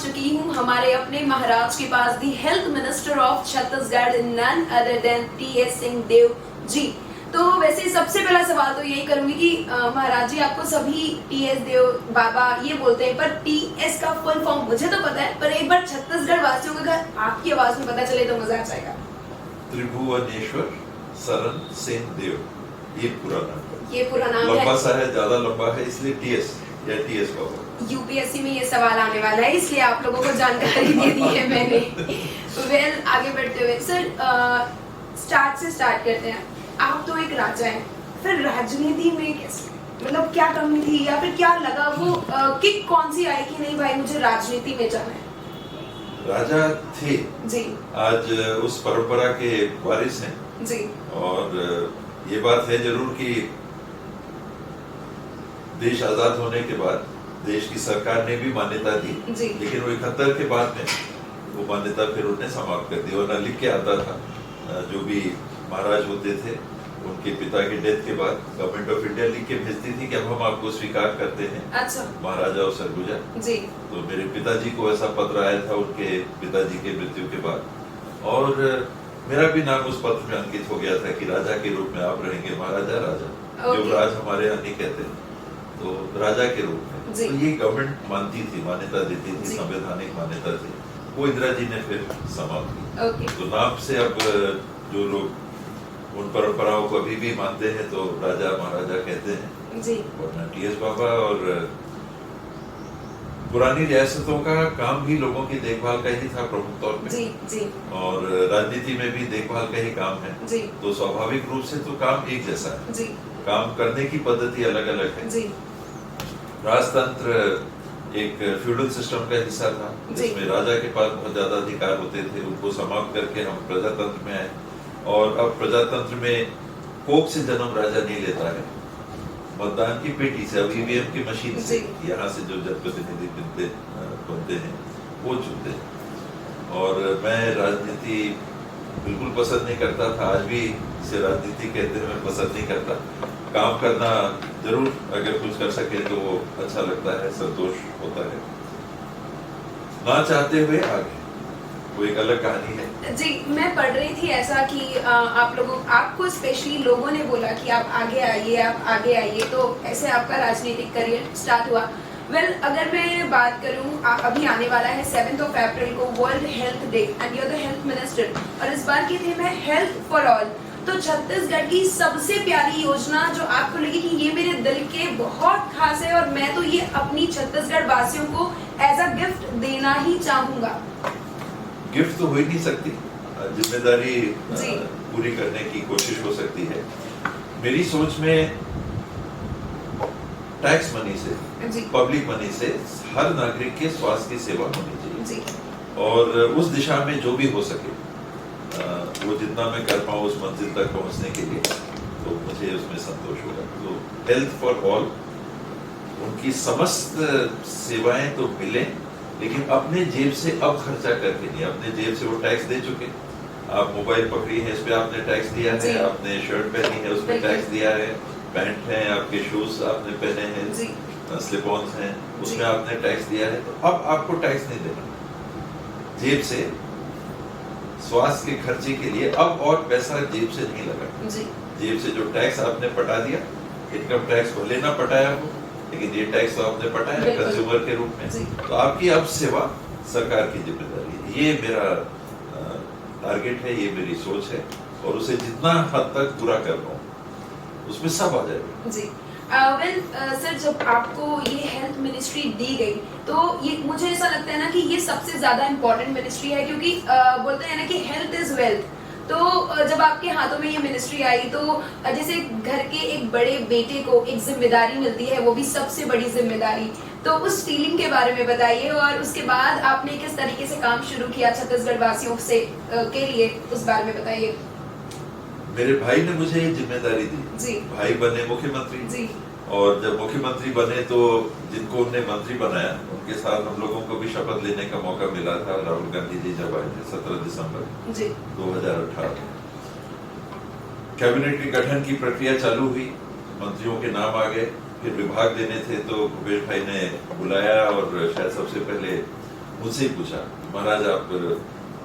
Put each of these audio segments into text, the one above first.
पहुंच चुकी हूं हमारे अपने महाराज के पास, the health minister of Chhattisgarh, none other than T S Singhdeo ji. तो वैसे सबसे पहला सवाल तो यही करूंगी कि महाराज जी, आपको सभी टीएस देव बाबा ये बोलते हैं, पर टीएस का फुल फॉर्म मुझे तो पता है, पर एक बार छत्तीसगढ़ वासियों को अगर आपकी आवाज में पता चले तो मजा आ जाएगा। त्रिभुवनेश्वर शरण सिंहदेव, ये पूरा नाम है। लंबा है, सा है, ज्यादा लंबा है, इसलिए टीएस या टीएस बाबा। यूपीएससी में ये सवाल आने वाला है, इसलिए आप लोगों को जानकारी दे दी है मैंने। आगे बढ़ते हुए सर, स्टार्ट से स्टार्ट करते हैं। आप तो एक राजा हैं, फिर राजनीति में कैसे, मतलब क्या कमी थी या फिर क्या लगा वो किक कौन सी आई कि नहीं भाई मुझे राजनीति में जाना है? राजा थे जी, आज उस परंपरा के वारिस हैं जी, और ये बात है जरूर कि देश आजाद होने के बाद देश की सरकार ने भी मान्यता दी, लेकिन वो 71 के बाद में वो मान्यता फिर उन्हें समाप्त कर दी। और लिख के आता था, जो भी महाराज होते थे उनके पिता के डेथ के बाद गवर्नमेंट ऑफ इंडिया लिख के भेजती थी कि अब हम आपको स्वीकार करते हैं। अच्छा। महाराजा और सरगुजा जी। तो मेरे पिताजी को ऐसा पत्र आया था उनके पिताजी के मृत्यु के बाद, और मेरा भी नाम उस पत्र में अंकित हो गया था कि राजा के रूप में आप रहेंगे, महाराजा राजा। युवराज हमारे यहाँ नहीं कहते, तो राजा के रूप में। तो ये गवर्नमेंट मानती थी, मान्यता देती थी, संवैधानिक मान्यता थी, वो इंदिरा जी ने फिर समाप्त की। तो नाम से अब जो लोग उन परंपराओं को अभी भी मानते हैं तो राजा महाराजा कहते हैं जी। वरना टीएस बाबा। और पुरानी रियासतों का काम भी लोगों की देखभाल का ही था प्रमुख तौर पे, जी। और राजनीति में भी देखभाल का ही काम है जी। तो स्वाभाविक रूप से तो काम एक जैसा है जी। काम करने की पद्धति अलग अलग है जी। राजतंत्र एक फ्यूडल सिस्टम का हिस्सा था जिसमें राजा के पास बहुत ज्यादा अधिकार होते थे, उनको समाप्त करके हम प्रजातंत्र में आए। और अब प्रजातंत्र में कोख से जन्म राजा नहीं लेता है, मतदान की पेटी से, अब ईवीएम की मशीन से, यहाँ से जो जनप्रतिनिधि बनते हैं वो चुनते हैं। और मैं राजनीति बिल्कुल पसंद नहीं करता था, आज भी इसे राजनीति कहते हैं, मैं पसंद नहीं करता। काम करना जरूर अगर कुछ कर सके तो वो अच्छा लगता है, संतोष होता है। ना चाहते हुए आगे, वो एक अलग कहानी है जी। मैं पढ़ रही थी ऐसा कि आपको स्पेशली लोगों ने बोला कि आप आगे आइए, आप आगे आइए, तो ऐसे आपका राजनीतिक करियर स्टार्ट हुआ। अगर मैं बात करूं, अभी आने वाला है 7 अप्रैल को world health day and you are the health minister, और इस बार की थीम है हेल्थ फॉर ऑल। तो छत्तीसगढ़ की सबसे प्यारी योजना जो आपको लगी कि ये मेरे दिल के बहुत खास है और मैं तो ये अपनी छत्तीसगढ़ वासियों को एज अ गिफ्ट देना ही चाहूंगा? गिफ्ट तो हो ही नहीं सकती, जिम्मेदारी पूरी करने की कोशिश हो सकती है। मेरी सोच में टैक्स मनी से, पब्लिक मनी से हर नागरिक के स्वास्थ्य की सेवा होनी चाहिए और उस दिशा में जो भी हो सके वो जितना मैं कर पाऊँ उस मंजिल तक पहुंचने के लिए, तो मुझे उसमें संतोष होगा। तो हेल्थ फॉर ऑल, उनकी समस्त सेवाएं तो मिले, लेकिन अपने जेब से अब खर्चा करके नहीं। अपने जेब से वो टैक्स दे चुके, आप मोबाइल पकड़ी है इस पे आपने टैक्स दिया है, आपने शर्ट पहनी है उस पे टैक्स दिया है, पैंट है, आपके शूज आपने पहने हैं, स्लिप ऑन्स हैं, उसमें आपने टैक्स दिया है। तो अब आपको टैक्स नहीं देना जेब से। स्वास्थ्य के खर्चे के लिए अब और पैसा जेब से नहीं लगा। जेब से जो टैक्स आपने पटा दिया, इनकम टैक्स भले ना पटाया हो, लेकिन ये टैक्स तो आपने पटाया कंज्यूमर के रूप में, तो आपकी अब सेवा सरकार की जिम्मेदारी है। ये मेरा टारगेट है, ये मेरी सोच है, और उसे जितना हद तक पूरा कर पाऊं उसमें सब आ जाएगा जी। सर, जब आपको ये हेल्थ मिनिस्ट्री दी गई तो ये मुझे ऐसा लगता है ना कि ये सबसे ज्यादा इम्पोर्टेंट मिनिस्ट्री है, क्योंकि बोलते हैं ना कि हेल्थ इज वेल्थ। तो जब आपके हाथों में ये मिनिस्ट्री आई तो जैसे घर के एक बड़े बेटे को एक जिम्मेदारी मिलती है, वो भी सबसे बड़ी जिम्मेदारी, तो उस फीलिंग के बारे में बताइए, और उसके बाद आपने किस तरीके से काम शुरू किया छत्तीसगढ़ वासियों से के लिए, उस बारे में बताइए। मेरे भाई ने मुझे ये जिम्मेदारी दी जी। भाई बने मुख्यमंत्री जी, और जब मुख्यमंत्री बने तो जिनको उन्होंने मंत्री बनाया उनके साथ हम लोगों को भी शपथ लेने का मौका मिला था। राहुल गांधी जी जब आए थे 17 दिसंबर 2018, कैबिनेट के गठन की प्रक्रिया चालू हुई, मंत्रियों के नाम आ गए, फिर विभाग देने थे तो भूपेश भाई ने बुलाया और शायद सबसे पहले मुझसे ही पूछा, महाराज आप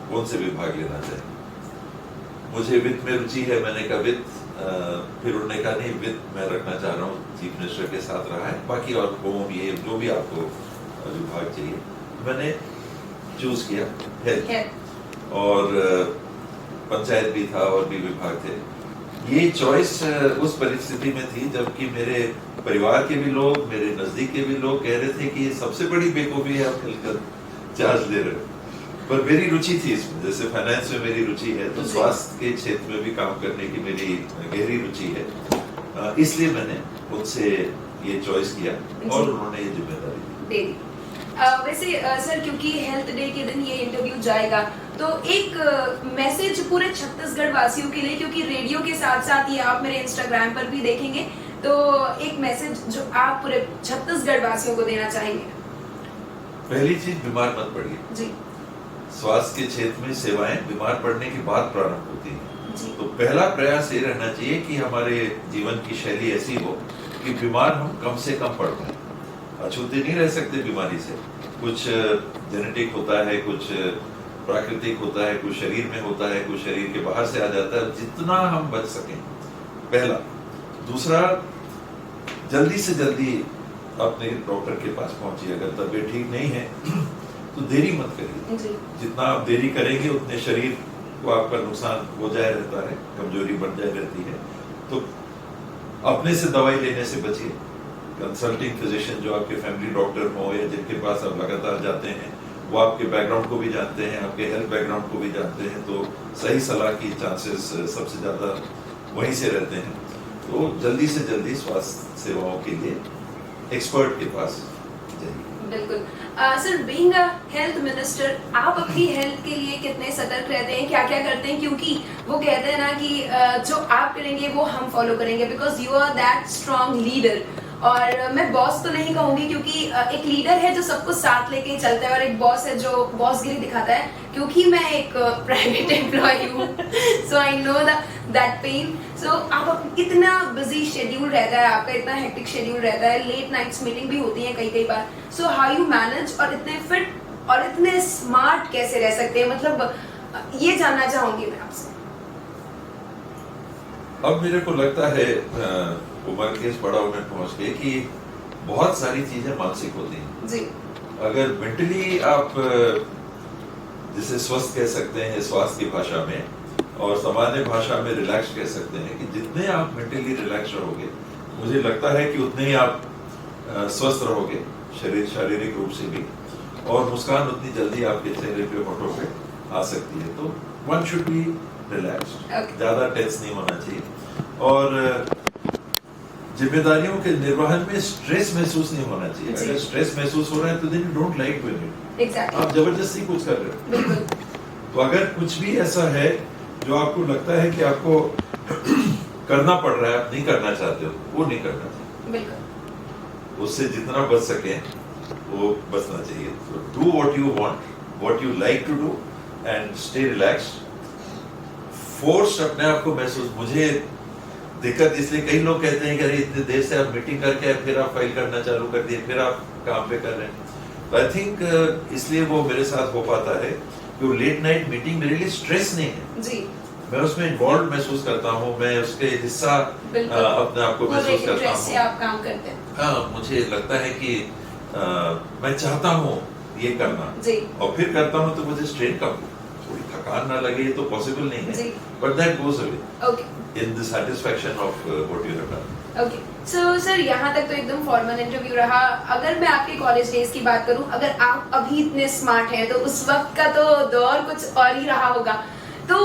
कौन से विभाग लेना चाहेंगे? मुझे वित्त में रुचि है, मैंने कहा वित्त। फिर उन्होंने कहा नहीं, वित्त मैं रखना चाह रहा हूँ, चीफ मिनिस्टर के साथ रहा है, बाकी और होम ये जो भी आपको विभाग चाहिए। मैंने चूज किया हेल्थ, और पंचायत भी था और भी विभाग थे। ये चॉइस उस परिस्थिति में थी जबकि मेरे परिवार के भी लोग, मेरे नजदीक के भी लोग कह रहे थे कि ये सबसे बड़ी बेवकूफी है, आप मिलकर चार्ज ले रहे हो। पर मेरी रुचि थी इसमें, जैसे फाइनेंस में मेरी रुचि है, तो स्वास्थ्य के क्षेत्र में भी काम करने की मेरी गहरी रुचि है। इसलिए मैंने उनसे ये चॉइस किया और उन्होंने ये जिम्मेदारी दे दी। वैसे सर, क्योंकि हेल्थ डे के दिन ये इंटरव्यू जाएगा, तो एक मैसेज पूरे छत्तीसगढ़ वासियों के लिए, क्योंकि रेडियो के साथ साथ ये आप मेरे इंस्टाग्राम पर भी देखेंगे, तो एक मैसेज जो आप पूरे छत्तीसगढ़ वासियों को देना चाहेंगे। पहली चीज, बीमार मत पड़िए जी। स्वास्थ्य के क्षेत्र में सेवाएं बीमार पड़ने के बाद प्रारंभ होती हैं। तो पहला प्रयास ये रहना चाहिए कि हमारे जीवन की शैली ऐसी हो कि बीमार हम कम से कम पड़ पाए। अछूते नहीं रह सकते बीमारी से। कुछ जेनेटिक होता है, कुछ प्राकृतिक होता है, कुछ शरीर में होता है, कुछ शरीर के बाहर से आ जाता है। जितना हम बच सकें, पहला। दूसरा, जल्दी से जल्दी अपने डॉक्टर के पास पहुंचिए। अगर तबीयत ठीक नहीं है तो देरी मत करिए। जितना आप देरी करेंगे उतने शरीर को आपका नुकसान हो जाए रहता है, कमजोरी बढ़ जाए रहती है। तो अपने से दवाई लेने से बचिए। कंसल्टिंग फिजिशियन जो आपके फैमिली डॉक्टर हो या जिनके पास आप लगातार जाते हैं, वो आपके बैकग्राउंड को भी जानते हैं, आपके हेल्थ बैकग्राउंड को भी जानते हैं, तो सही सलाह की चांसेस सबसे ज्यादा वहीं से रहते हैं। तो जल्दी से जल्दी स्वास्थ्य सेवाओं के लिए एक्सपर्ट के पास जाइए। बिल्कुल। Sir, being a health minister, आप अपनी हेल्थ के लिए कितने सतर्क रहते हैं, क्या क्या करते हैं? क्योंकि वो कहते हैं ना कि जो आप करेंगे वो हम फॉलो करेंगे, because you are that strong leader. और मैं बॉस तो नहीं कहूंगी, क्योंकि एक लीडर है जो सबको साथ लेके ही चलता है, और एक बॉस है जो बॉसगिरी दिखाता है। क्योंकि मैं एक प्राइवेट एम्प्लॉय हूँ, सो आई नो दैट पेन। सो आप इतना बिजी शेड्यूल रहता है आपका, इतना हेक्टिक शेड्यूल रहता है, लेट नाइट्स मीटिंग भी होती है कई बार। सो हाउ यू मैनेज, और इतने फिट और इतने स्मार्ट कैसे रह सकते हैं? मतलब ये जानना चाहूंगी मैं आपसे। अब मेरे को लगता है उम्र के इस पड़ाव में पहुंच के कि बहुत सारी चीजें मानसिक होती हैं जी। अगर मेंटली आप जिसे स्वस्थ कह सकते हैं स्वास्थ्य की भाषा में, और सामान्य भाषा में रिलैक्स कह सकते हैं, कि जितने आप मेंटली रिलैक्स रहोगे, मुझे लगता है कि उतने ही आप स्वस्थ रहोगे शारीरिक रूप से भी, और मुस्कान उतनी जल्दी आपके चेहरे पे, होठों पे आ सकती है। तो वन शुड बी रिलैक्स्ड, ज्यादा टेंस नहीं होना चाहिए, और जिम्मेदारियों के निर्वहन में स्ट्रेस महसूस नहीं होना चाहिए। अगर स्ट्रेस महसूस हो रहा है तो then you don't like doing it. आप जबरदस्ती कुछ कर रहे हो। तो अगर कुछ भी ऐसा है जो आपको लगता है कि आपको करना पड़ रहा है, आप नहीं करना चाहते हो, वो नहीं करना चाहिए। उससे जितना बच सके वो बचना चाहिए। Do what you want, what you like to do, and stay relaxed. Force अपने आप को महसूस, मुझे दिक्कत इसलिए कई लोग कहते हैं कि अरे इतने देर से आप मीटिंग करके फिर आप फाइल करना चालू कर दिए, फिर आप काम पे कर रहे हैं। तो आई थिंक इसलिए वो मेरे साथ हो पाता है कि वो लेट नाइट मीटिंग मेरे लिए स्ट्रेस नहीं है जी। मैं उसमें इन्वॉल्व महसूस करता हूँ, मैं उसके हिस्सा अपने आप को महसूस करता हूँ। आप काम करते हैं। हाँ, मुझे लगता है कि मैं चाहता हूँ ये करना जी। और फिर करता हूँ तो मुझे स्ट्रेन कम, थोड़ी थकान ना लगे, ये तो पॉसिबल नहीं है, but that goes away in the satisfaction of what you have done. Okay. So sir, यहाँ तक तो एकदम फॉर्मल इंटरव्यू रहा। अगर मैं आपके कॉलेज डेज की बात करूँ, अगर आप अभी इतने स्मार्ट हैं तो उस वक्त का तो दौर कुछ और ही रहा होगा। तो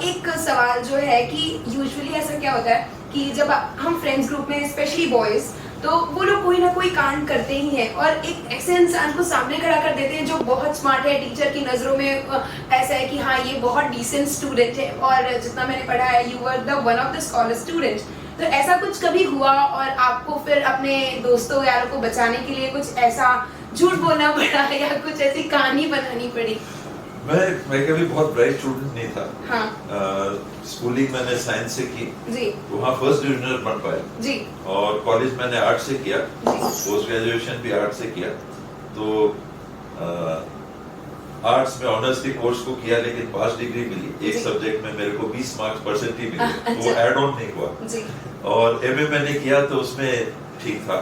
एक सवाल जो है कि यूजुअली ऐसा क्या होता है कि जब हम फ्रेंड्स ग्रुप में, स्पेशली बॉयज, तो वो लोग कोई ना कोई कांड करते ही हैं, और एक ऐसे इंसान को सामने खड़ा कर देते हैं जो बहुत स्मार्ट है, टीचर की नजरों में ऐसा है कि हाँ ये बहुत डिसेंट स्टूडेंट है, और जितना मैंने पढ़ा है you were the one of the scholar student. तो ऐसा कुछ कभी हुआ और आपको फिर अपने दोस्तों यारों को बचाने के लिए कुछ ऐसा झूठ बोलना पड़ा या कुछ ऐसी कहानी बनानी पड़ी? मैं कभी बहुत ब्राइट स्टूडेंट नहीं था। हाँ। स्कूलिंग मैंने साइंस से की जी। वहाँ फर्स्ट डिविजनर बन पाया जी। और कॉलेज मैंने आर्ट से किया, पोस्ट ग्रेजुएशन भी आर्ट से किया। तो आर्ट्स में ऑनर्स के कोर्स को किया, लेकिन पास डिग्री मिली। एक सब्जेक्ट में मेरे को 20 मार्क्स परसेंटली मिले, तो वो एड ऑन नहीं हुआ। और एमए मैंने किया तो उसमें ठीक था,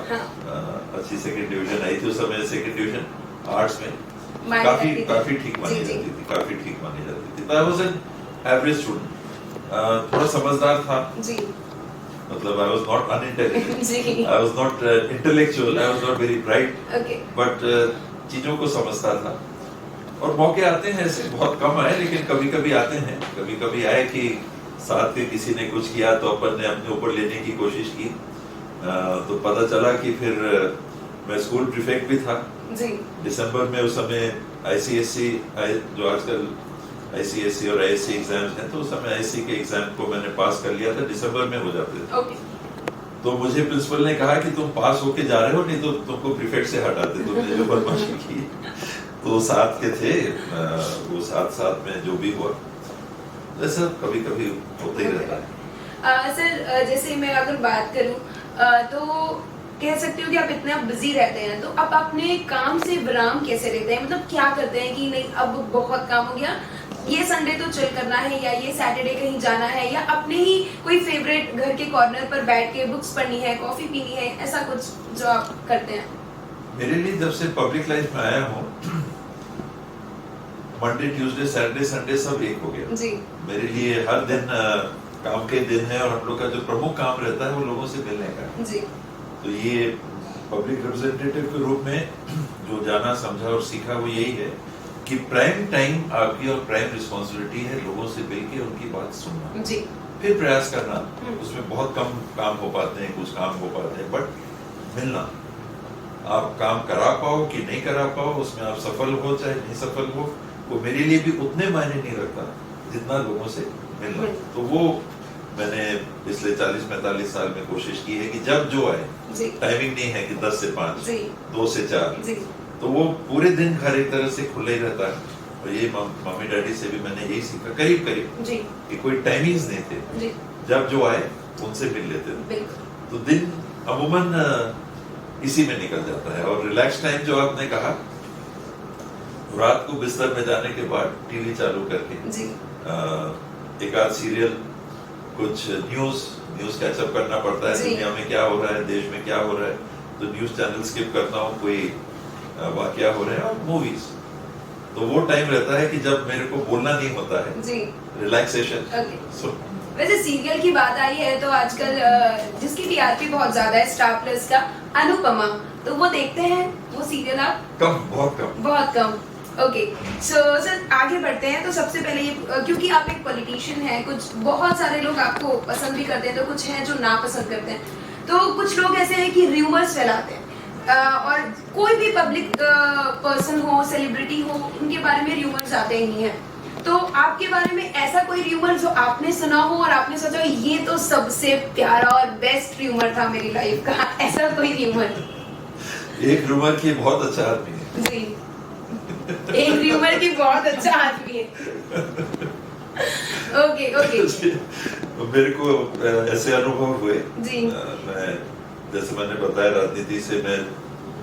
अच्छी सेकंड डिवीजन आई थी उस समय। सेकंड डिवीजन आर्ट्स में काफी ठीक मानी जाती थी, काफी ठीक मानी जाती थी। I was an average student, थोड़ा समझदार था, मतलब I was not unintelligent, I was not intellectual, I was not very bright, but चीजों को समझता था। और मौके आते हैं ऐसे, बहुत कम आए लेकिन कभी कभी आते हैं। कभी कभी आए कि साथ के किसी ने कुछ किया तो अपन ने अपने ऊपर लेने की कोशिश की, तो पता चला कि फिर मैं स्कूल प्रीफेक्ट भी था दिसंबर में। उस समय ICSE जो आजकल ICSE और ISC एग्जाम्स हैं, तो उस समय ISC के एग्जाम को मैंने पास कर लिया था, दिसंबर में हो जाते थे। तो मुझे प्रिंसिपल ने कहा कि तुम पास होके जा रहे हो, नहीं तो तुमको प्रीफेक्ट से हटाते। तुमने जो बदमाशी की, तो साथ के थे वो साथ में जो भी हुआ, ऐसा कभी कभी होता ही रहता है। सर जैसे मैं अगर बात करूं तो कह सकते हो कि आप इतना बिजी रहते हैं, तो आप अपने काम से विराम कैसे लेते हैं? मतलब क्या करते हैं कि नहीं अब बहुत काम हो गया, ये संडे तो चिल करना है, या ये सैटरडे कहीं जाना है, या अपने ही कोई फेवरेट घर के कॉर्नर पर बैठ के बुक्स पढ़नी है, कॉफी पीनी है, ऐसा कुछ जो आप करते हैं? मेरे लिए जब से पब्लिक लाइफ में आया हूँ, मंडे ट्यूसडे सैटरडे संडे सब एक हो गया जी। मेरे लिए हर दिन काम के दिन है, और हम लोग का जो प्रमुख काम रहता है वो लोगों से मिलने का जी। तो ये पब्लिक रिप्रेजेंटेटिव के रूप में जो जाना समझा और सीखा वो यही है कि प्राइम टाइम आपकी और प्राइम रिस्पॉन्सिबिलिटी है लोगों से मिलके उनकी बात सुनना जी। फिर प्रयास करना। उसमें बहुत कम काम हो पाते हैं, कुछ काम हो पाते हैं, बट मिलना, आप काम करा पाओ कि नहीं करा पाओ, उसमें आप सफल हो चाहे नहीं सफल हो, वो मेरे लिए भी उतने मायने नहीं रखता जितना लोगों से मिलना। तो वो मैंने पिछले 40-45 साल में कोशिश की है कि जब जो आए, टाइमिंग नहीं है कि 10 से 5, 2 से 4, तो वो पूरे दिन घर एक तरह से खुला ही रहता है। और ये मम्मी डैडी से भी मैंने यही सीखा, करीब कि कोई टाइमिंग्स नहीं थे, जब जो आए उनसे मिल लेते थे। तो दिन अमूमन इसी में निकल जाता है। और रिलैक्स टाइम जो आपने कहा, रात को बिस्तर में जाने के बाद टीवी चालू करके एक आध सीरियल, कुछ न्यूज कैचअप करना पड़ता है, दुनिया में क्या हो रहा है, देश में क्या हो रहा है, तो न्यूज चैनल स्किप करता हूँ, कोई वाकया हो रहे हैं, और मूवीज। तो वो टाइम रहता है कि जब मेरे को बोलना नहीं होता है, रिलैक्सेशन। वैसे सीरियल की बात आई है तो आजकल जिसकी टीआरपी बहुत ज्यादा है, स्टार प्लस का अनुपमा, तो वो देखते हैं वो सीरियल आप? बहुत कम। ओके, सो सर आगे बढ़ते हैं। तो सबसे पहले ये, क्योंकि आप एक पॉलिटिशियन हैं, कुछ बहुत सारे लोग आपको पसंद भी करते हैं, तो कुछ हैं जो नापसंद करते हैं, तो कुछ लोग ऐसे हैं कि र्यूमर्स फैलाते हैं, और कोई भी पब्लिक पर्सन हो, सेलिब्रिटी हो, उनके बारे में र्यूमर्स आते ही नहीं है। तो आपके बारे में ऐसा कोई र्यूमर जो आपने सुना हो और आपने सोचा ये तो सबसे प्यारा और बेस्ट र्यूमर था मेरी लाइफ का, ऐसा कोई र्यूमर? एक र्यूमर की बहुत अच्छा आदमी है जी, एक र्यूमर की बहुत अच्छा आदमी है। ओके। मेरे को ऐसे अनुभव हुए जी। मैं जैसे मैंने बताया, राजनीति से मैं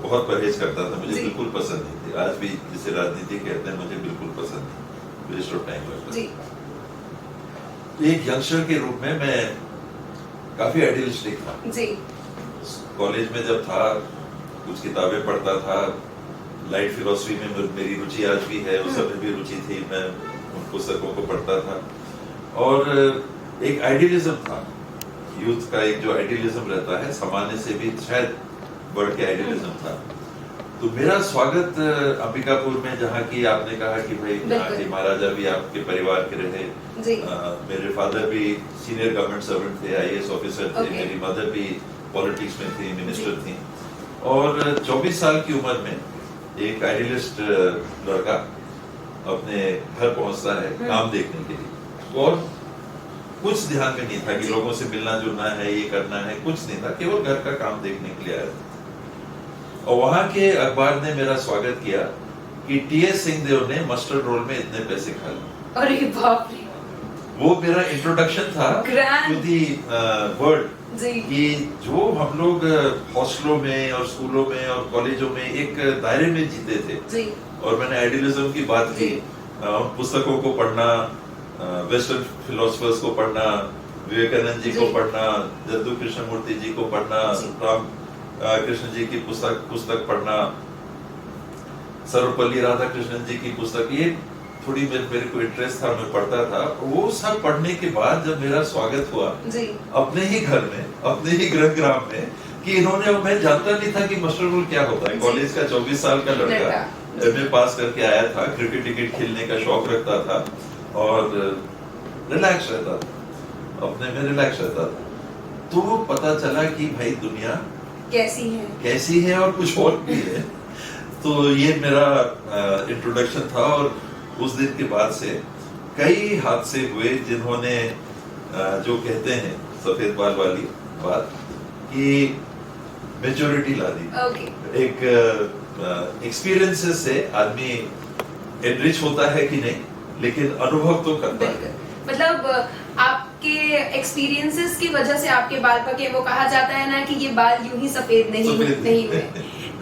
बहुत परहेज करता था, मुझे बिल्कुल पसंद नहीं थी। आज भी जिसे राजनीति कहते हैं मुझे बिल्कुल पसंद नहीं, वेस्ट ऑफ टाइम लगता है। एक यंगस्टर के रूप में मैं काफी आइडियलिस्टिक था। कॉलेज में जब था, कुछ किताबें पढ़ता था, लाइट फिलोसफी में मेरी रुचि आज भी है, उस समय भी रुचि थी, मैं उन पुस्तकों को पढ़ता था। और एक आइडियलिज्म था, यूथ का एक जो आइडियलिज्म रहता है, सामान्य से भी शायद बढ़ के आइडियलिज्म था। तो मेरा स्वागत अंबिकापुर में, जहाँ की आपने कहा कि भाई यहाँ के महाराजा भी आपके परिवार के रहे, मेरे फादर भी सीनियर गवर्नमेंट सर्वेंट थे, IAS ऑफिसर थे, मेरी मदर भी पॉलिटिक्स में थी, मिनिस्टर थी। और 24 साल की उम्र में एक आइडियलिस्ट लड़का अपने घर पहुंचता है काम देखने के लिए, और कुछ ध्यान में नहीं था कि लोगों से मिलना जुलना है, ये करना है, कुछ नहीं था, केवल घर का काम देखने के लिए आया था। और वहां के अखबार ने मेरा स्वागत किया कि TS सिंहदेव ने मस्टर्ड रोल में इतने पैसे खा लिए। अरे बाप रे! वो मेरा इंट्रोडक्शन था टू दी वर्ल्ड, कि जो हम लोग हॉस्टलों में और स्कूलों में और कॉलेजों में एक दायरे में जीते थे, और मैंने आइडियलिज्म की बात की, पुस्तकों को पढ़ना, वेस्टर्न फिलोसफर्स को पढ़ना, विवेकानंद जी को पढ़ना, जद्दू कृष्णमूर्ति जी को पढ़ना, राम कृष्ण जी की पुस्तक पढ़ना, सर्वपल्ली राधाकृष्णन जी की पुस्तक, ये थोड़ी मेरे को इंटरेस्ट था, मैं पढ़ता था। वो सब पढ़ने के बाद जब मेरा स्वागत हुआ अपने ही घर में, अपने ही गृहग्राम में, कि इन्होंने, मैं जानता नहीं था कि मस्टर रोल क्या होता है। कॉलेज का 24 साल का लड़का एमए पास करके आया था, क्रिकेट खेलने का शौक रखता था और रिलैक्स रहता था, अपने में रिलैक्स रहता था। तो पता चला कि भाई दुनिया कैसी है और कुछ और भी है। तो ये मेरा इंट्रोडक्शन था, और उस दिन के बाद से कई हादसे हुए जिन्होंने जो कहते हैं सफेद बाल वाली बात कि मैच्योरिटी ला दी। एक एक्सपीरियंसेस से आदमी एनरिच होता है कि नहीं, लेकिन अनुभव तो करता है। मतलब आपके एक्सपीरियंसेस की वजह से आपके बाल पके, वो कहा जाता है ना कि ये बाल यूं ही सफेद नहीं हुए।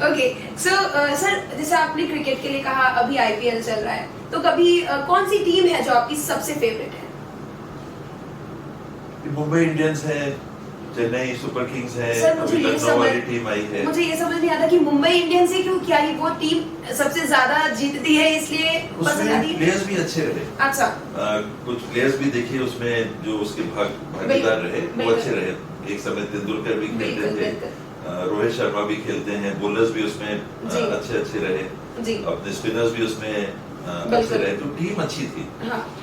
ओके, सो सर, जैसे आपने क्रिकेट के लिए कहा, अभी आईपीएल चल रहा है, तो कभी कौन सी टीम है जो आपकी सबसे फेवरेट है? मुंबई इंडियंस है, चेन्नई सुपर किंग्स है, अभी लखनऊ वाली टीम आई है। मुझे ये समझ नहीं आता कि मुंबई इंडियंस ही क्यों, क्या ही वो टीम सबसे ज्यादा जीतती है इसलिए पसंद आती है? प्लेयर्स भी अच्छे रहे। अच्छा, कुछ प्लेयर्स भी देखिए उसमें जो उसके भागीदार रहे, वो अच्छे रहे। एक समय तेंदुलकर भी खेलते थे, रोहित शर्मा भी खेलते हैं, बॉलर्स भी उसमें अच्छे रहे, अपने स्पिनर्स भी उसमें अच्छे रहे, तो टीम अच्छी थी।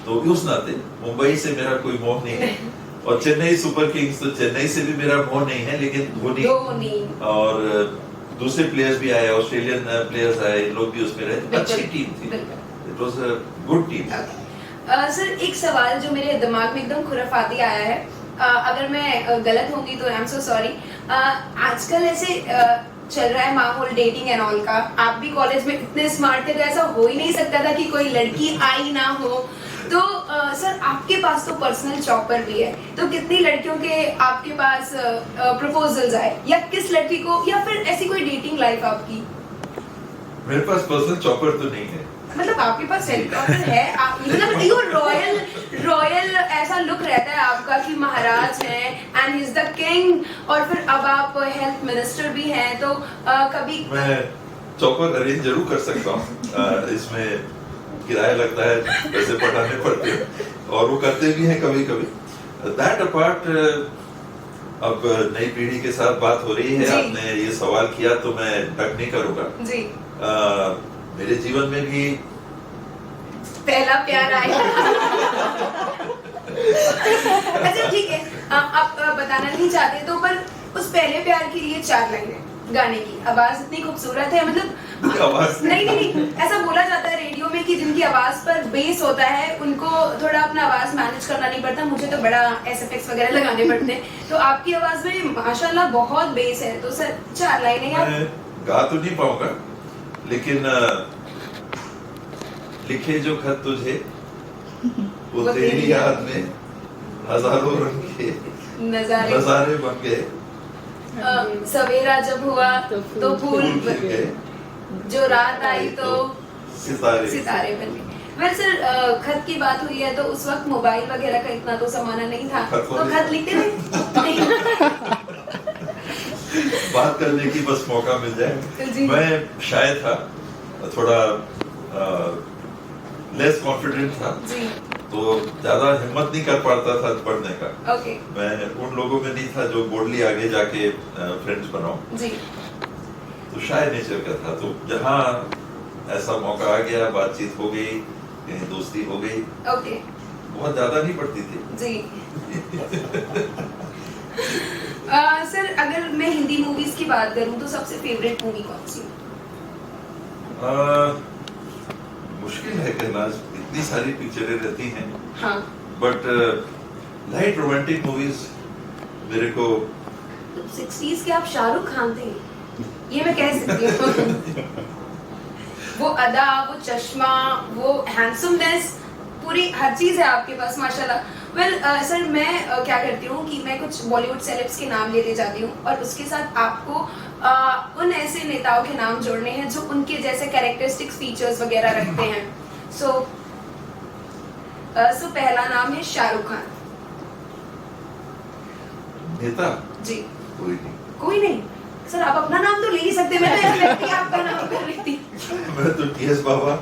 तो उस नाते मुंबई से मेरा कोई मोह नहीं है। और चेन्नई सुपर किंग्स, तो चेन्नई से भी मेरा मोह नहीं है, लेकिन धोनी और दूसरे प्लेयर्स भी आए, ऑस्ट्रेलियन प्लेयर्स आए, लोग भी उसमें रहे, अच्छी टीम थी, it was a good team. Sir, एक सवाल जो मेरे दिमाग में एकदम खुराफाती आया है, अगर मैं गलत होंगी तो आई एम सो सॉरी। आजकल ऐसे चल रहा है माहौल डेटिंग एंड ऑल का, आप भी कॉलेज में इतने स्मार्ट थे तो ऐसा हो ही नहीं सकता था कि कोई लड़की आई ना हो। तो सर, आपके पास तो पर्सनल चॉपर भी है, तो कितनी लड़कियों के आपके पास प्रपोजल्स आए, या किस लड़की को, या फिर ऐसी कोई डेटिंग लाइफ आपकी? मेरे पास पर्सनल चॉपर तो नहीं है। मतलब आपके पास हेलीकॉप्टर है, मतलब यो रॉयल ऐसा लुक रहता है आपका कि महाराज हैं and he is the king, और फिर अब आप हेल्थ मिनिस्टर भी हैं, तो कभी मैं चॉपर अरेंज जरूर कर सकता हूँ। इसमें किराया लगता है, पैसे पटाने पड़ते हैं, और वो करते भी हैं कभी कभी। दैट अपार्ट, अब नई पीढ़ी के साथ बात हो रही है, आपने ये सवाल किया तो मैं डक नहीं करूंगा जी। मेरे जीवन में भी पहला प्यार आया। अच्छा ठीक है, आप बताना नहीं चाहते तो, पर उस पहले प्यार के लिए 4 लाइनें गाने की, आवाज इतनी खूबसूरत है, मतलब आवाज नहीं, ऐसा बोला जाता है रेडियो में कि जिनकी आवाज पर बेस होता है उनको थोड़ा अपना आवाज मैनेज करना नहीं पड़ता, मुझे तो बड़ा एसएफएक्स वगैरह लगाने पड़ते हैं, तो आपकी आवाज में माशाल्लाह बहुत बेस है, तो सर 4 लाइनें आप गा तो नहीं पाऊंगा, लेकिन लिखे जो खत तुझे वो तेरी याद में हजारों रंग के नजारे बन गए, सवेरा जब हुआ तो फूल बन गए, जो रात आई तो सितारे बन गए। वेल सर, खत की बात हुई है तो उस वक्त मोबाइल वगैरह का इतना तो जमाना नहीं था, तो खत लिखते थे? बात करने की बस मौका मिल जाए। मैं शायद था थोड़ा लेस कॉन्फिडेंट था जी, तो ज्यादा हिम्मत नहीं कर पाता था पढ़ने का। मैं उन लोगों में नहीं था जो बोल्डली आगे जाके फ्रेंड्स बनाऊं जी, तो शायद नेचर का था। तो जहाँ ऐसा मौका आ गया, बातचीत हो गई, कहीं दोस्ती हो गई, बहुत ज्यादा नहीं पढ़ती थी जी। सर, अगर मैं हिंदी मूवीज की बात करूं तो सबसे फेवरेट मूवी कौन सी? मुश्किल है कहना, इतनी सारी पिक्चरें रहती हैं, हाँ, बट लाइट रोमांटिक मूवीज मेरे को। 60s के आप शाहरुख खान थे, ये मैं कह सकती हूँ। वो अदा, वो चश्मा, वो हैंडसमनेस, पूरी हर चीज है आपके पास माशाल्लाह। वेल सर मैं क्या करती हूँ कि मैं कुछ बॉलीवुड सेलेब्स के नाम लेते जाती हूँ और उसके साथ आपको उन ऐसे नेताओं के नाम जोड़ने हैं जो उनके जैसे कैरेक्टरिस्टिक्स फीचर्स वगैरह रखते हैं। सो पहला नाम है शाहरुख खान। नेता जी कोई नहीं। कोई नहीं सर, आप अपना नाम तो ले ही सकते, मैं तो ऐसे आपका नाम कर रही थी। मैं तो टीएस बाबा,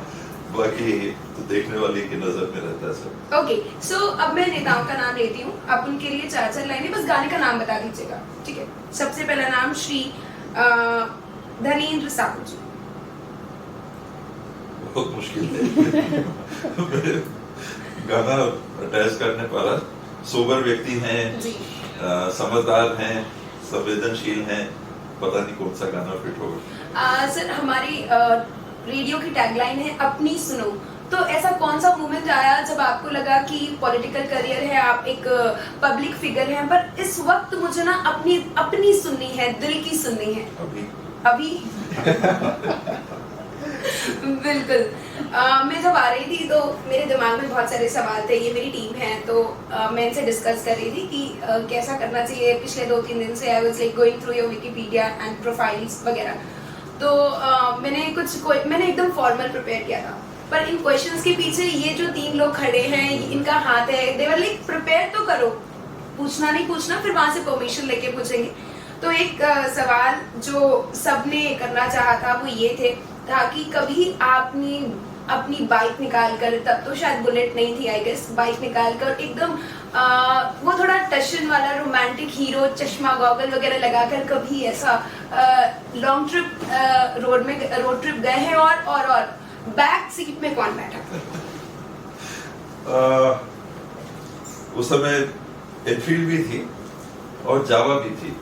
बाकी तो देखने वाले की नजर में रहता है सब। ओके सो अब मैं नेताओं का नाम लेती हूँ, आप उनके लिए 4 लाइनें बस गाने का नाम बता दीजिएगा, ठीक है। सबसे पहला नाम श्री धर्मेंद्र साहू जी। बहुत मुश्किल है गाना अटैच करने वाला। सोबर व्यक्ति हैं, समझदार हैं, संवेदनशील हैं, पता नहीं कौन सा गाना फिट होगा। सर हमारी रेडियो की टैगलाइन है अपनी सुनो, तो ऐसा कौन सा मोमेंट आया जब आपको लगा कि पॉलिटिकल करियर है, आप एक पब्लिक फिगर हैं, पर इस वक्त मुझे ना अपनी सुननी है, दिल की सुननी है? अभी बिल्कुल। मैं जब आ रही थी तो मेरे दिमाग में बहुत सारे सवाल थे, ये मेरी टीम है तो मैं इनसे डिस्कस कर रही थी कि कैसा करना चाहिए। पिछले 2-3 दिन से I was like going through your Wikipedia and profiles वगैरह, तो मैंने एकदम फॉर्मल प्रिपेयर किया था, पर इन क्वेश्चंस के पीछे ये जो 3 लोग खड़े हैं, इनका हाथ है, दे वर लाइक प्रिपेयर तो करो, पूछना नहीं पूछना, फिर वहां से परमिशन लेके पूछेंगे। तो एक सवाल जो सबने करना चाहा था वो ये था कि कभी आपने अपनी बाइक निकाल कर, तब तो शायद बुलेट नहीं थी आई गेस, बाइक निकाल कर एकदम वो थोड़ा टशन वाला रोमांटिक हीरो, चश्मा गॉगल वगैरह लगाकर कभी ऐसा लॉन्ग ट्रिप रोड ट्रिप गए हैं? और बैक सीट में कौन बैठा? उस समय एनफील्ड भी थी और जावा भी थी,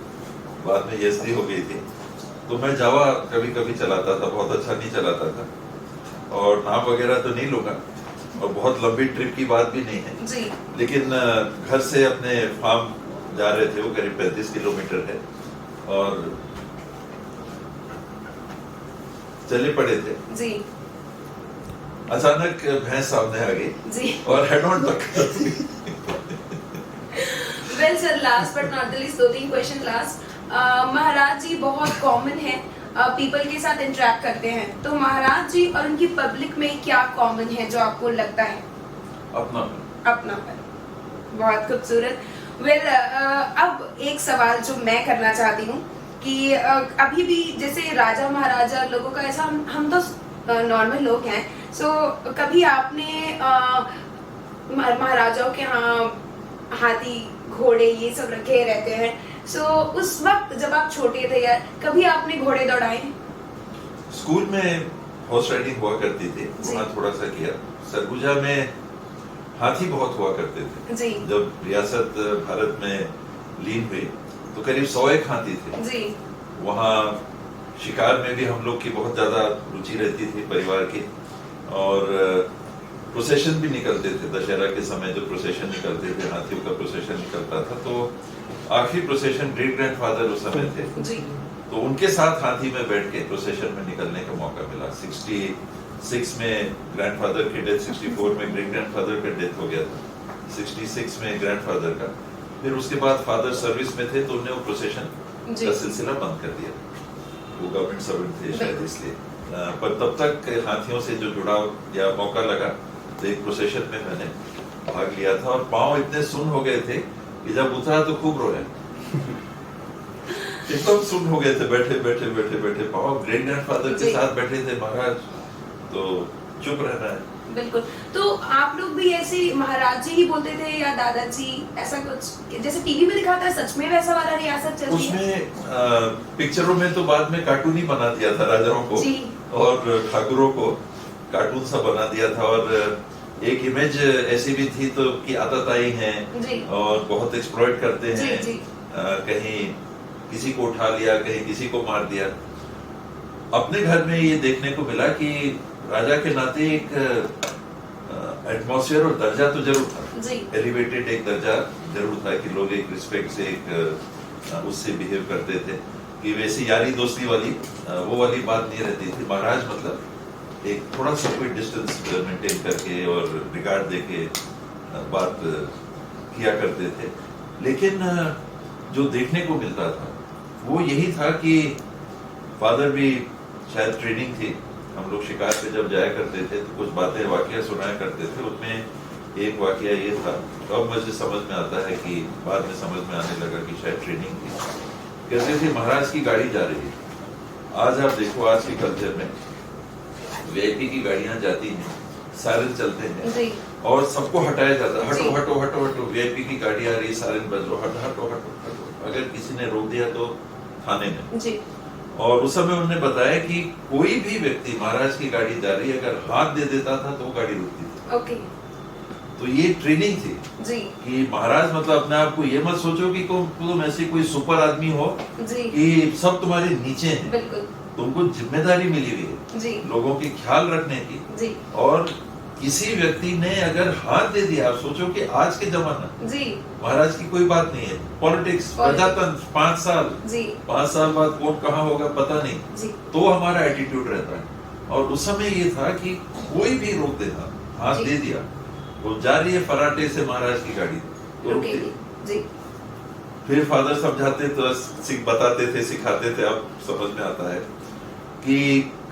बाद में एसडी हो गई थी, तो मैं जावा कभी कभी चलाता था, बहुत अच्छा नहीं चलाता था, और नाम वगैरह तो नहीं लूंगा, और बहुत लंबी ट्रिप की बात भी नहीं है जी। लेकिन घर से अपने फार्म जा रहे थे, वो करीब 35 किलोमीटर है, और चले पड़े थे जी। अचानक भैंस सामने आ गई जी। और हेड ऑन तक। Well sir, last but not the least, 2-3 question last. महाराज जी बहुत कॉमन है, पीपल के साथ इंटरेक्ट करते हैं, तो महाराज जी और उनकी पब्लिक में क्या कॉमन है जो आपको लगता है? अपनापन। बहुत खूबसूरत। वेल अब एक सवाल जो मैं करना चाहती हूँ कि अभी भी जैसे राजा महाराजा लोगों का ऐसा, हम तो नॉर्मल लोग हैं, सो कभी आपने महाराजाओं के यहाँ हाथी घोड़े ये सब रखे रहते हैं, सो उस वक्त जब आप छोटे थे यार, कभी आपने घोड़े दौड़ाए? स्कूल में हॉर्स राइडिंग हुआ करती थी, वहाँ थोड़ा सा किया। सरगुजा में हाथी बहुत हुआ करते थे जी। जब रियासत भारत में लीन हुई तो करीब 101 हाथी थे जी। वहाँ शिकार में भी हम लोग की बहुत ज्यादा रुचि रहती थी परिवार की, और प्रोसेशन भी निकलते थे। दशहरा के समय जो प्रोसेशन निकलते थे, हाथियों का प्रोसेशन निकलता था, तो आखिरी प्रोसेशन ग्रेट ग्रैंडफादर उस समय थे जी। तो उनके साथ हाथी में बैठ के प्रोसेशन में निकलने का मौका मिला। 66 में ग्रैंडफादर की डेथ, 64 में ग्रेट ग्रैंडफादर का डेथ हो गया था, 66 में ग्रैंडफादर का, फिर उसके बाद फादर सर्विस में थे तो उन्होंने वो प्रोसेशन का सिलसिला बंद कर दिया, वो गवर्नमेंट सर्वेंट थे शायद इसलिए। पर तब तक हाथियों से जो जुड़ाव या मौका लगा तो एक प्रोसेशन में मैंने भाग लिया था, और पाँव इतने सुन्न हो गए थे कि जब उतरा तो खूब रोया। एकदम सुन्न हो गए थे, बैठे पाँव। ग्रेट ग्रैंडफादर के साथ बैठे थे महाराज, तो चुप रहना है। बिल्कुल। तो आप लोग भी ऐसे महाराज जी ही बोलते थे या दादाजी, ऐसा कुछ जैसे टीवी में दिखाता है, सच में वैसा वाला रियासत चलती है? उसमें पिक्चरों में तो बाद में कार्टून ही बना दिया था, राजाओं को और ठाकुरों को कार्टून सा बना दिया था, और एक इमेज ऐसी भी थी तो कि आताताई हैं और बहुत एक्सप्लॉइट करते हैं, कहीं किसी को उठा लिया, कहीं किसी को मार दिया। अपने घर में ये देखने को मिला कि राजा के नाते एक एटमॉस्फेयर और दर्जा तो जरूर था, एलिवेटेड एक दर्जा जरूर था कि लोग एक रिस्पेक्ट से एक उससे बिहेव करते थे, कि वैसी यारी दोस्ती वाली वो वाली बात नहीं रहती थी। महाराज मतलब एक थोड़ा सा कोई डिस्टेंस मेंटेन करके और रिगार्ड देके बात किया करते थे। लेकिन जो देखने को मिलता था वो यही था कि फादर भी शायद ट्रेनिंग थी, हम लोग शिकार पे जब जाया करते थे तो कुछ बातें वाकया सुनाया करते थे, उसमें एक वाकया ये था, तो अब मुझे समझ में आता है कि बाद में समझ में आने लगा कि शायद ट्रेनिंग थी। कहते थे महाराज की गाड़ी जा रही है, आज आप देखो आज के कल्चर में वीआईपी की गाड़ियां जाती हैं, सायरन चलते हैं और सबको हटाया जाता है, हटो हटो हटो हटो, वीआईपी की गाड़ी आ रही, सायरन बज रहा, हटो हटो हटो हटो, अगर किसी ने रोक दिया तो थाने में जी। और उस समय उन्होंने बताया कि कोई भी व्यक्ति महाराज की गाड़ी जा रही अगर हाथ दे देता था तो वो गाड़ी रुकती थी। ओके। तो ये ट्रेनिंग थी जी कि महाराज मतलब अपने आप को ये मत सोचो कि तुम ऐसे कोई सुपर आदमी हो जी कि सब तुम्हारे नीचे हैं। बिल्कुल। तुमको जिम्मेदारी मिली हुई है जी लोगों की ख्याल रखने की जी। और किसी व्यक्ति ने अगर हाथ दे दिया, आप सोचो कि आज के जमाना जी महाराज की कोई बात नहीं है, पॉलिटिक्स प्रजातंत्र 5 साल जी 5 साल बाद कौन कहाँ होगा पता नहीं जी। तो हमारा एटीट्यूड रहता है। और उस समय ये था कि कोई भी रोक देता, हाथ दे दिया, वो जा रही है फराटे से महाराज की गाड़ी तो जी। फिर फादर समझाते तो बताते थे, सिखाते थे, अब समझ में आता है कि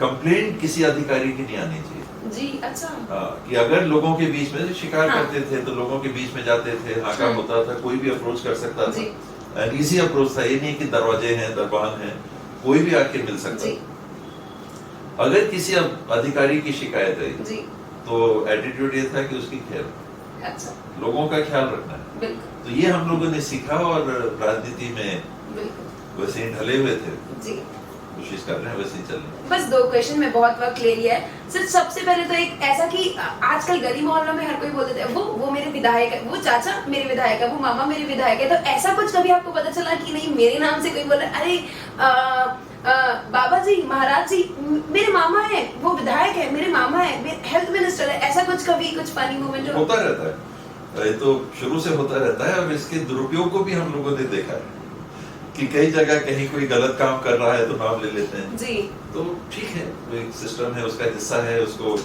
कंप्लेंट किसी अधिकारी की नहीं आनी चाहिए जी। अच्छा। कि अगर लोगों के बीच में शिकार करते थे तो लोगों के बीच में जाते थे, हाका होता था, कोई भी अप्रोच कर सकता था, इजी अप्रोच था, ये नहीं कि दरवाजे हैं दरबान हैं, कोई भी आके मिल सकता था। अगर किसी अधिकारी की शिकायत आई तो एटीट्यूड ये था कि उसकी ख्याल, अच्छा, लोगों का ख्याल रखना है। तो ये हम लोगों ने सीखा और राजनीति में वैसे ही ढले हुए थे जी, कोशिश कर रहे हैं वैसे ही चल रहे हैं। बस 2 क्वेश्चन में बहुत वक्त ले लिया है सर। सबसे पहले तो एक ऐसा कि आजकल गली मोहल्लों में हर कोई बोल देता है वो मेरे विधायक है, वो चाचा मेरे विधायक है, वो मामा मेरे विधायक है, तो ऐसा कुछ कभी आपको पता चला कि नहीं मेरे नाम से कोई बोला अरे बाबा जी महाराज जी मेरे मामा है, वो विधायक है, मेरे मामा है, हेल्थ मिनिस्टर है, ऐसा कुछ कभी कुछ फनी मोमेंट होता रहता है? ये तो शुरू से होता रहता है और इसके दुरुपयोग को भी हम लोगों ने देखा है कि कई जगह कहीं कोई गलत काम कर रहा है तो नाम ले लेते हैं जी। तो ठीक है, वो एक सिस्टम है, उसका हिस्सा है, उसको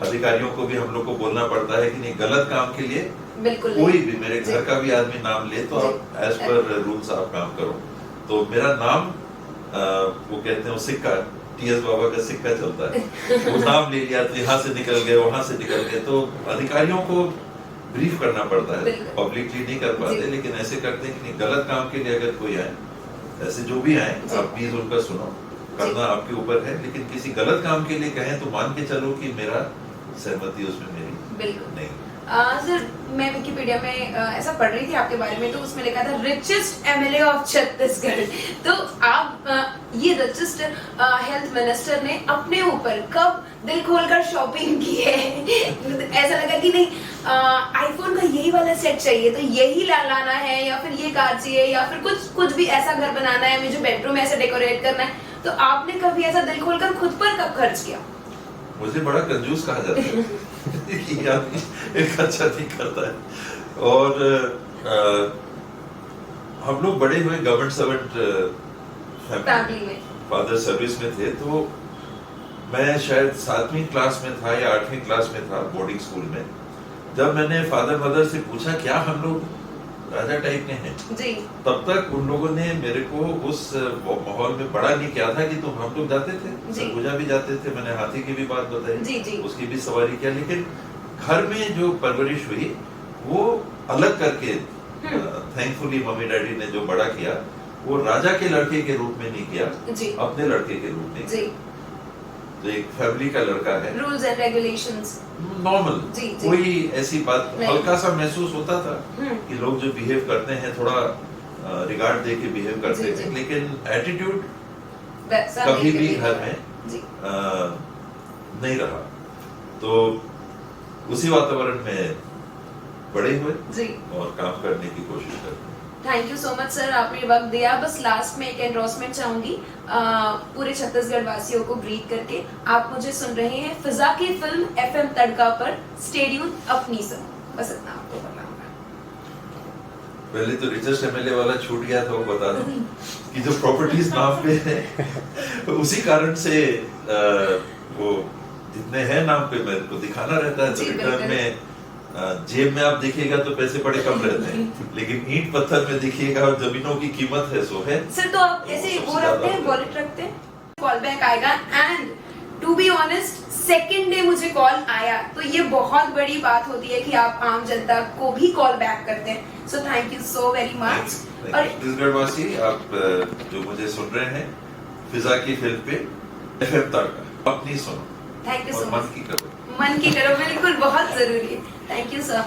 अधिकारियों को भी हम लोग को बोलना पड़ता है कि नहीं, गलत काम के लिए बिल्कुल कोई भी मेरे घर का भी आदमी नाम ले तो आप एज पर रूल्स आप काम करो। तो मेरा नाम वो कहते हैं सिक्का, टीएस बाबा का सिक्का चलता है, वो नाम ले लिया तो यहाँ से निकल गए, वहां से निकल गए, तो अधिकारियों को ब्रीफ करना पड़ता है, पब्लिकली नहीं कर पाते, लेकिन ऐसे करते हैं कि नहीं, गलत काम के लिए अगर कोई आए, ऐसे जो भी आए आप प्लीज उनका सुनो, करना आपके ऊपर है, लेकिन किसी गलत काम के लिए कहें तो मान के चलो कि मेरा सहमति उसमें मेरी बिल्कुल नहीं। सर मैं विकिपीडिया में ऐसा पढ़ रही थी आपके बारे में, तो उसमें लिखा था रिचेस्ट एमएलए ऑफ छत्तीसगढ़। तो आप ये रिचेस्ट हेल्थ मिनिस्टर ने अपने ऊपर कब दिल खोलकर शॉपिंग की है? ऐसा लगा कि नहीं आईफोन का यही वाला सेट चाहिए तो यही लाना है, या फिर ये कार चाहिए, या फिर कुछ भी ऐसा घर बनाना है, मुझे बेडरूम ऐसे डेकोरेट करना है, तो आपने कभी ऐसा दिल खोलकर खुद पर कब खर्च किया? मुझे बड़ा कंजूस कहा जाता है कि आदमी एक अच्छा नहीं करता है। और हम लोग बड़े हुए गवर्नमेंट सर्वेंट फैमिली में, फादर सर्विस में थे, तो मैं शायद 7वीं क्लास में था या 8वीं क्लास में था बोर्डिंग स्कूल में, जब मैंने फादर मदर से पूछा क्या हम लोग राजा टाइप के हैं जी। तब तक उन लोगों ने मेरे को उस माहौल में बड़ा नहीं किया था कि तुम, हम लोग जाते थे सरगुजा भी जाते थे, मैंने हाथी की भी बात बताई जी जी। उसकी भी सवारी किया, लेकिन घर में जो परवरिश हुई वो अलग करके, थैंकफुली मम्मी डैडी ने जो बड़ा किया वो राजा के लड़के के रूप में नहीं किया जी, अपने लड़के के रूप में जी। तो एक फैमिली का लड़का है, रूल्स एंड रेगुलेशंस नॉर्मल जी, जी। कोई ऐसी बात हल्का सा महसूस होता था कि लोग जो बिहेव करते हैं थोड़ा रिगार्ड दे के बिहेव करते थे, लेकिन एटीट्यूड कभी भी घर में नहीं रहा। तो उसी वातावरण में बड़े हुए जी और काम करने की कोशिश करते। Thank you so much sir, आपने वक्त दिया। बस लास्ट में एक एंडोर्समेंट चाहूंगी पूरे छत्तीसगढ़ वासियों को ग्रीट करके। आप मुझे सुन रहे हैं फिजा की फिल्म FM तड़का पर, स्टे ट्यून्ड अपनी सुनो, बस इतना आपको बोलना होगा। पहले तो रिचेस्ट एमएलए वाला छूट गया था, वो बता दूं कि जो प्रॉपर्टीज नाम पे है उसी कारण से वो जितने हैं नाम पे मेरे को दिखाना रहता है, तो रिटर्न में जेब में आप देखिएगा तो पैसे बड़े कम रहते हैं, लेकिन ईंट पत्थर में देखिएगा और जमीनों की कीमत है सो है। सर तो आप ऐसे वो रखते हैं, वॉलेट रखते हैं, कॉल बैक आएगा। And to be honest second day मुझे कॉल आया, तो ये बहुत बड़ी बात होती है कि आप आम जनता को भी कॉल बैक करते हैं। So thank you so very much. और छत्तीसगढ़वासी आप जो मुझे सुन रहे हैं फिजा की फिल्म पे FM तड़का अपनी सुनो, थैंक यू सो और मन मच। की करो। मन की करो, बिल्कुल बहुत जरूरी है। Thank you sir.